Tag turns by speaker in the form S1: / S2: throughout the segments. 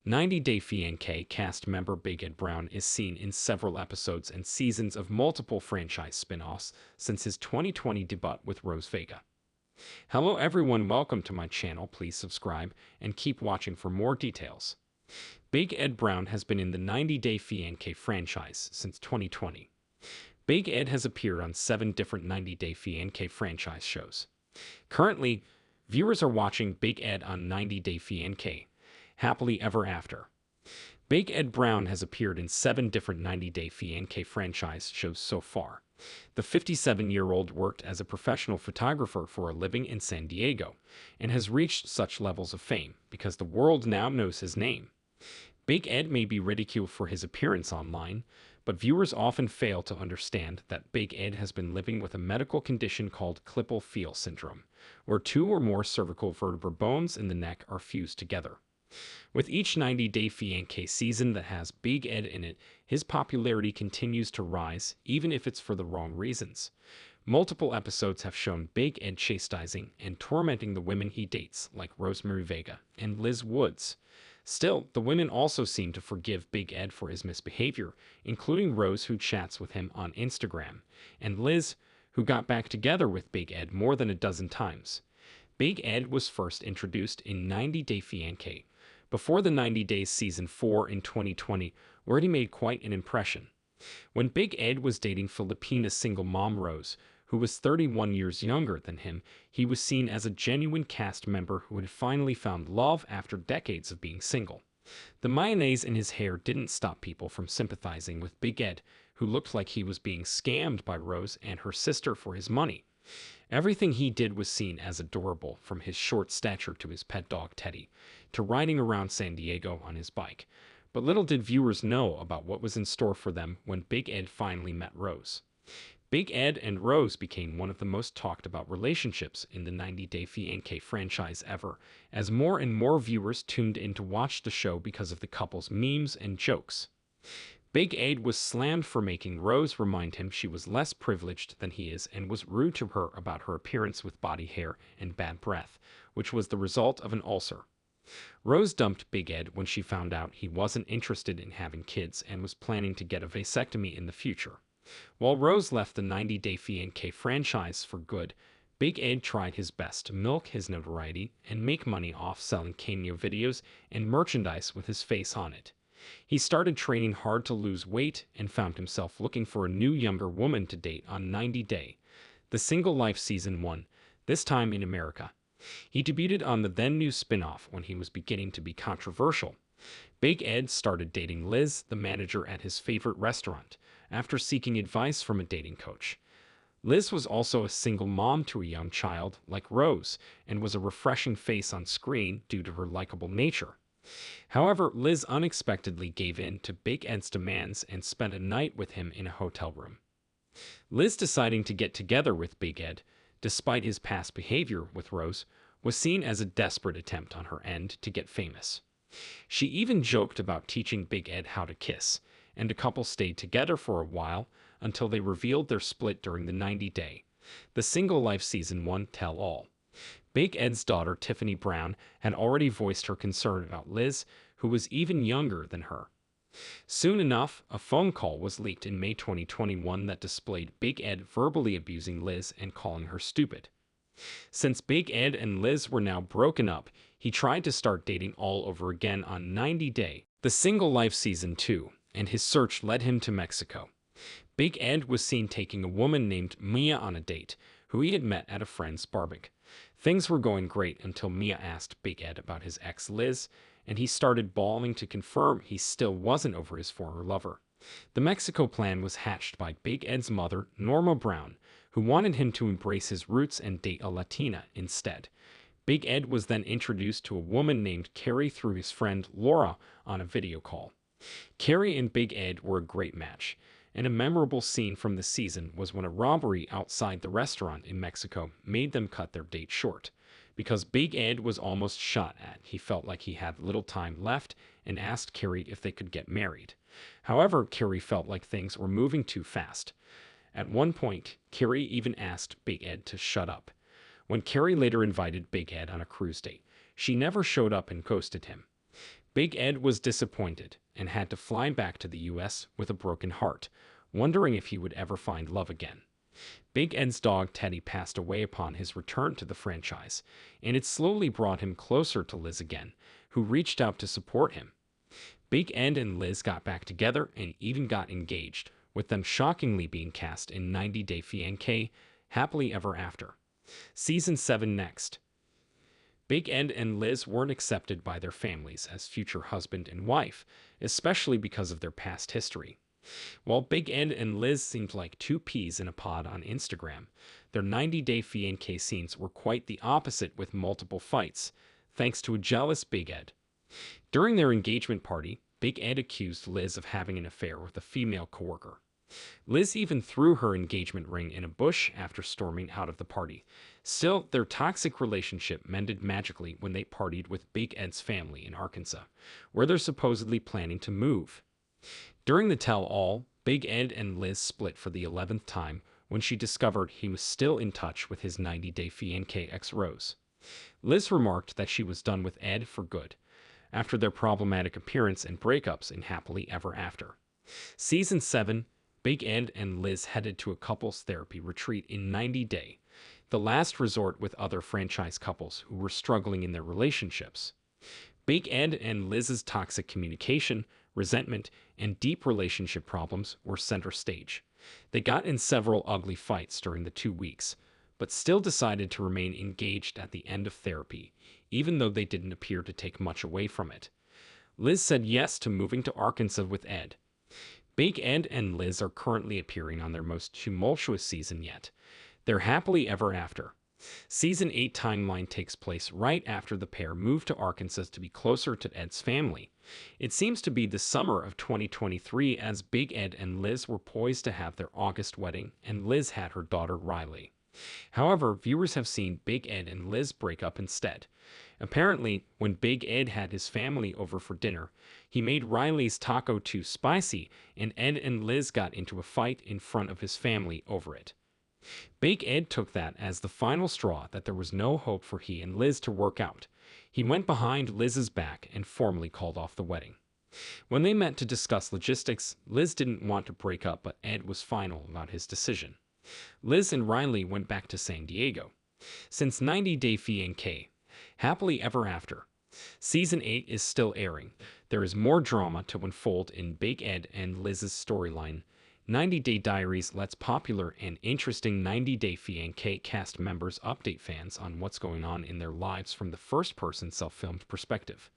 S1: 90 Day Fiancé cast member Big Ed Brown is seen in several episodes and seasons of multiple franchise spin-offs since his 2020 debut with Rose Vega. Hello everyone, welcome to my channel. Please subscribe and keep watching for more details. Big Ed Brown has been in the 90 Day Fiancé franchise since 2020. Big Ed has appeared on 7 different 90 Day Fiancé franchise shows. Currently, viewers are watching Big Ed on 90 Day Fiancé, Happily Ever After. Big Ed Brown has appeared in 7 different 90 Day Fiancé franchise shows so far. The 57-year-old worked as a professional photographer for a living in San Diego and has reached such levels of fame because the world now knows his name. Big Ed may be ridiculed for his appearance online, but viewers often fail to understand that Big Ed has been living with a medical condition called Klippel-Feil syndrome, where 2 or more cervical vertebra bones in the neck are fused together. With each 90 Day Fiancé season that has Big Ed in it, his popularity continues to rise, even if it's for the wrong reasons. Multiple episodes have shown Big Ed chastising and tormenting the women he dates, like Rosemary Vega and Liz Woods. Still, the women also seem to forgive Big Ed for his misbehavior, including Rose, who chats with him on Instagram, and Liz, who got back together with Big Ed more than a dozen times. Big Ed was first introduced in 90 Day Fiancé, before the 90 Days Season 4 in 2020, where he made quite an impression. When Big Ed was dating Filipina single mom Rose, who was 31 years younger than him, he was seen as a genuine cast member who had finally found love after decades of being single. The mayonnaise in his hair didn't stop people from sympathizing with Big Ed, who looked like he was being scammed by Rose and her sister for his money. Everything he did was seen as adorable, from his short stature to his pet dog Teddy, to riding around San Diego on his bike. But little did viewers know about what was in store for them when Big Ed finally met Rose. Big Ed and Rose became one of the most talked about relationships in the 90 Day Fiancé franchise ever, as more and more viewers tuned in to watch the show because of the couple's memes and jokes. Big Ed was slammed for making Rose remind him she was less privileged than he is and was rude to her about her appearance with body hair and bad breath, which was the result of an ulcer. Rose dumped Big Ed when she found out he wasn't interested in having kids and was planning to get a vasectomy in the future. While Rose left the 90 Day Fiancé franchise for good, Big Ed tried his best to milk his notoriety and make money off selling cameo videos and merchandise with his face on it. He started training hard to lose weight and found himself looking for a new younger woman to date on 90 Day, The Single Life Season 1, this time in America. He debuted on the then-new spin-off when he was beginning to be controversial. Big Ed started dating Liz, the manager at his favorite restaurant, after seeking advice from a dating coach. Liz was also a single mom to a young child, like Rose, and was a refreshing face on screen due to her likable nature. However, Liz unexpectedly gave in to Big Ed's demands and spent a night with him in a hotel room. Liz deciding to get together with Big Ed, despite his past behavior with Rose, was seen as a desperate attempt on her end to get famous. She even joked about teaching Big Ed how to kiss, and the couple stayed together for a while until they revealed their split during the 90 Day, The Single Life Season 1 tell-all. Big Ed's daughter, Tiffany Brown, had already voiced her concern about Liz, who was even younger than her. Soon enough, a phone call was leaked in May 2021 that displayed Big Ed verbally abusing Liz and calling her stupid. Since Big Ed and Liz were now broken up, he tried to start dating all over again on 90 Day, The Single Life Season 2, and his search led him to Mexico. Big Ed was seen taking a woman named Mia on a date, who he had met at a friend's barbecue. Things were going great until Mia asked Big Ed about his ex Liz, and he started bawling to confirm he still wasn't over his former lover. The Mexico plan was hatched by Big Ed's mother, Norma Brown, who wanted him to embrace his roots and date a Latina instead. Big Ed was then introduced to a woman named Carrie through his friend Laura on a video call. Carrie and Big Ed were a great match, and a memorable scene from the season was when a robbery outside the restaurant in Mexico made them cut their date short. Because Big Ed was almost shot at, he felt like he had little time left and asked Carrie if they could get married. However, Carrie felt like things were moving too fast. At one point, Carrie even asked Big Ed to shut up. When Carrie later invited Big Ed on a cruise date, she never showed up and ghosted him. Big Ed was disappointed and had to fly back to the US with a broken heart, wondering if he would ever find love again. Big Ed's dog Teddy passed away upon his return to the franchise, and it slowly brought him closer to Liz again, who reached out to support him. Big Ed and Liz got back together and even got engaged, with them shockingly being cast in 90 Day Fiancé, Happily Ever After. Season 7 next. Big Ed and Liz weren't accepted by their families as future husband and wife, especially because of their past history. While Big Ed and Liz seemed like two peas in a pod on Instagram, their 90 Day Fiancé scenes were quite the opposite, with multiple fights, thanks to a jealous Big Ed. During their engagement party, Big Ed accused Liz of having an affair with a female coworker. Liz even threw her engagement ring in a bush after storming out of the party. Still, their toxic relationship mended magically when they partied with Big Ed's family in Arkansas, where they're supposedly planning to move. During the tell-all, Big Ed and Liz split for the 11th time when she discovered he was still in touch with his 90 Day Fiancé ex Rose. Liz remarked that she was done with Ed for good, after their problematic appearance and breakups in Happily Ever After. Season 7, Big Ed and Liz headed to a couples therapy retreat in 90 Day, the last resort with other franchise couples who were struggling in their relationships. Big Ed and Liz's toxic communication, resentment, and deep relationship problems were center stage. They got in several ugly fights during the 2 weeks, but still decided to remain engaged at the end of therapy, even though they didn't appear to take much away from it. Liz said yes to moving to Arkansas with Ed. Big Ed and Liz are currently appearing on their most tumultuous season yet, their Happily Ever After. Season 8 timeline takes place right after the pair moved to Arkansas to be closer to Ed's family. It seems to be the summer of 2023, as Big Ed and Liz were poised to have their August wedding, and Liz had her daughter Riley. However, viewers have seen Big Ed and Liz break up instead. Apparently, when Big Ed had his family over for dinner, he made Riley's taco too spicy, and Ed and Liz got into a fight in front of his family over it. Big Ed took that as the final straw that there was no hope for he and Liz to work out. He went behind Liz's back and formally called off the wedding. When they met to discuss logistics, Liz didn't want to break up, but Ed was final about his decision. Liz and Riley went back to San Diego. Since 90 Day Fiancé, Happily Ever After, Season 8 is still airing. There is more drama to unfold in Big Ed and Liz's storyline. 90 Day Diaries lets popular and interesting 90 Day Fiancé cast members update fans on what's going on in their lives from the first-person self-filmed perspective.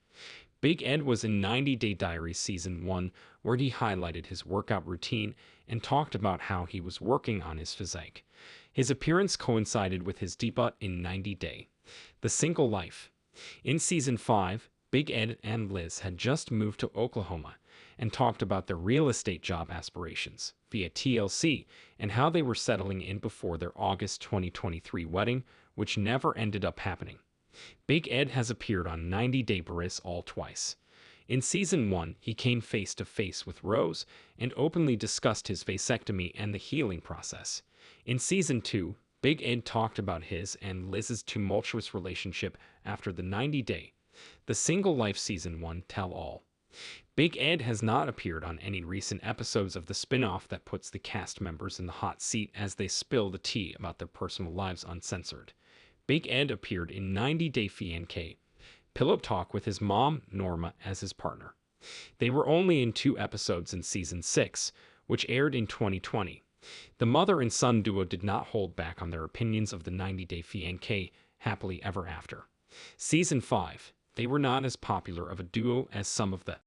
S1: Big Ed was in 90 Day Diaries Season 1, where he highlighted his workout routine and talked about how he was working on his physique. His appearance coincided with his debut in 90 Day, The Single Life. In Season 5, Big Ed and Liz had just moved to Oklahoma and talked about their real estate job aspirations via TLC and how they were settling in before their August 2023 wedding, which never ended up happening. Big Ed has appeared on 90 Day Baris all twice. In Season 1, he came face to face with Rose and openly discussed his vasectomy and the healing process. In Season 2, Big Ed talked about his and Liz's tumultuous relationship after the 90 Day, The Single Life Season 1 tell-all. Big Ed has not appeared on any recent episodes of the spin-off that puts the cast members in the hot seat as they spill the tea about their personal lives uncensored. Big Ed appeared in 90 Day Fiancé, Pillow Talk with his mom, Norma, as his partner. They were only in 2 episodes in Season 6, which aired in 2020. The mother and son duo did not hold back on their opinions of the 90 Day Fiancé, Happily Ever After. Season 5, they were not as popular of a duo as some of the